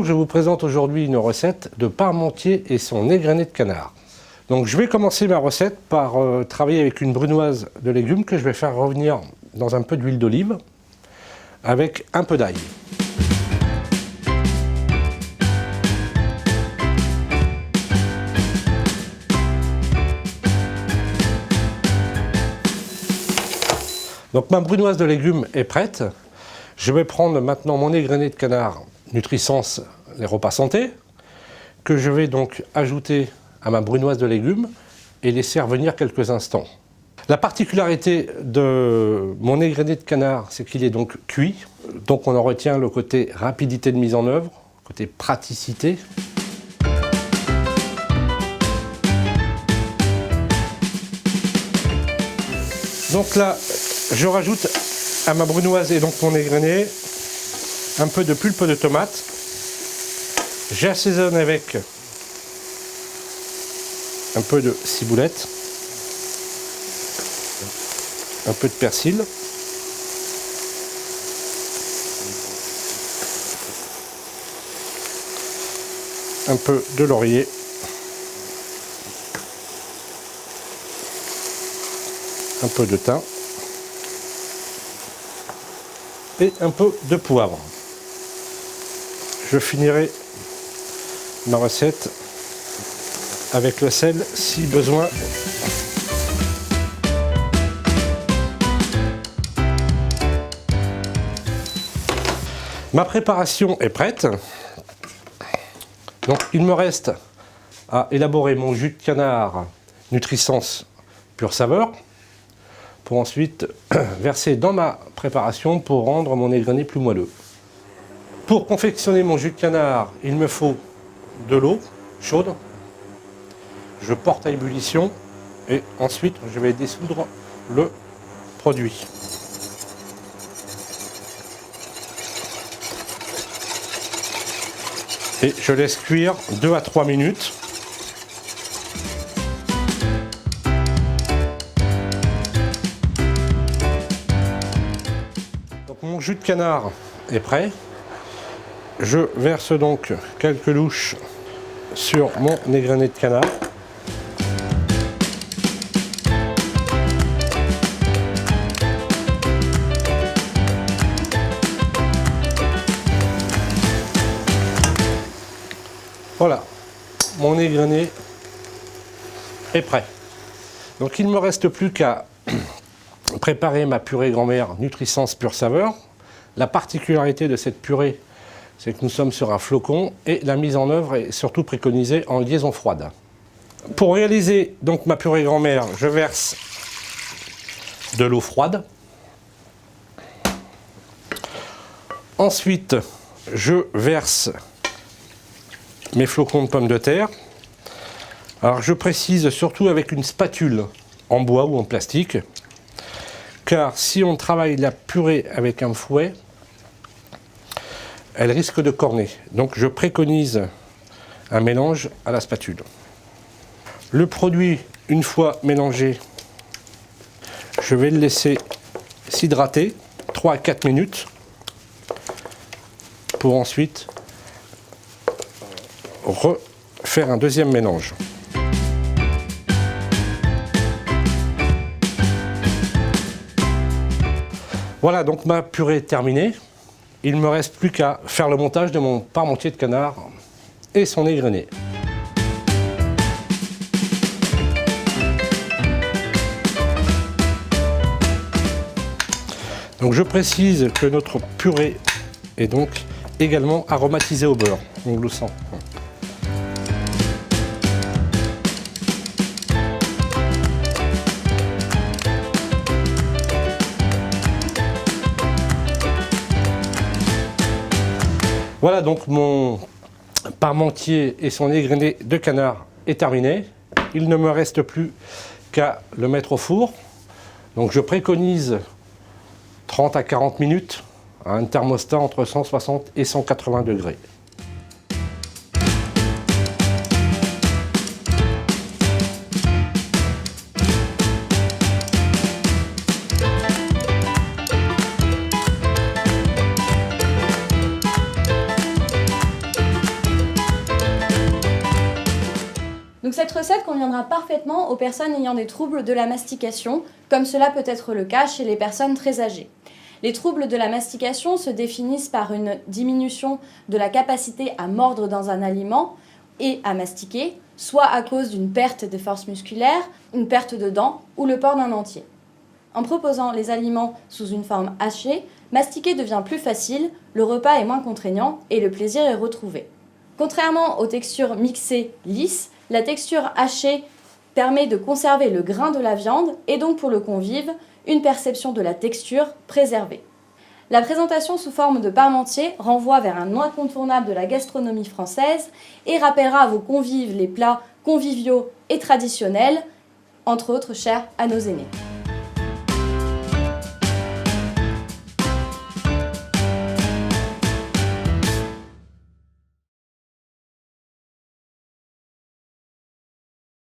Donc je vous présente aujourd'hui une recette de parmentier et son égrené de canard. Donc je vais commencer ma recette par travailler avec une brunoise de légumes que je vais faire revenir dans un peu d'huile d'olive avec un peu d'ail. Donc ma brunoise de légumes est prête. Je vais prendre maintenant mon égrené de canard Nutrisens, les repas santé, que je vais donc ajouter à ma brunoise de légumes et laisser revenir quelques instants. La particularité de mon égrené de canard, c'est qu'il est donc cuit. Donc on en retient le côté rapidité de mise en œuvre, côté praticité. Donc là, je rajoute à ma brunoise et donc mon égrené un peu de pulpe de tomate. J'assaisonne avec un peu de ciboulette, un peu de persil, un peu de laurier, un peu de thym et un peu de poivre. Je finirai ma recette avec le sel si besoin. Ma préparation est prête. Donc il me reste à élaborer mon jus de canard Nutrisens Pure Saveur pour ensuite verser dans ma préparation pour rendre mon égrené plus moelleux. Pour confectionner mon jus de canard, il me faut de l'eau chaude. Je porte à ébullition et ensuite je vais dissoudre le produit. Et je laisse cuire 2 à 3 minutes. Donc mon jus de canard est prêt. Je verse donc quelques louches sur mon égrené de canard. Voilà, mon égrené est prêt. Donc il ne me reste plus qu'à préparer ma purée grand-mère Nutrisens Pure Saveur. La particularité de cette purée, c'est que nous sommes sur un flocon et la mise en œuvre est surtout préconisée en liaison froide. Pour réaliser donc ma purée grand-mère, je verse de l'eau froide. Ensuite, je verse mes flocons de pommes de terre. Alors je précise surtout avec une spatule en bois ou en plastique, car si on travaille la purée avec un fouet, elle risque de corner. Donc je préconise un mélange à la spatule. Le produit, une fois mélangé, je vais le laisser s'hydrater 3 à 4 minutes pour ensuite refaire un deuxième mélange. Voilà, donc ma purée est terminée. Il ne me reste plus qu'à faire le montage de mon parmentier de canard et son égrené. Donc je précise que notre purée est donc également aromatisée au beurre, on le sent. Voilà, donc mon parmentier et son égrené de canard est terminé. Il ne me reste plus qu'à le mettre au four. Donc je préconise 30 à 40 minutes à un thermostat entre 160 et 180 degrés. Donc cette recette conviendra parfaitement aux personnes ayant des troubles de la mastication, comme cela peut être le cas chez les personnes très âgées. Les troubles de la mastication se définissent par une diminution de la capacité à mordre dans un aliment et à mastiquer, soit à cause d'une perte de force musculaire, une perte de dents ou le port d'un dentier. En proposant les aliments sous une forme hachée, mastiquer devient plus facile, le repas est moins contraignant et le plaisir est retrouvé. Contrairement aux textures mixées lisses, la texture hachée permet de conserver le grain de la viande et donc pour le convive, une perception de la texture préservée. La présentation sous forme de parmentier renvoie vers un incontournable de la gastronomie française et rappellera à vos convives les plats conviviaux et traditionnels, entre autres chers à nos aînés.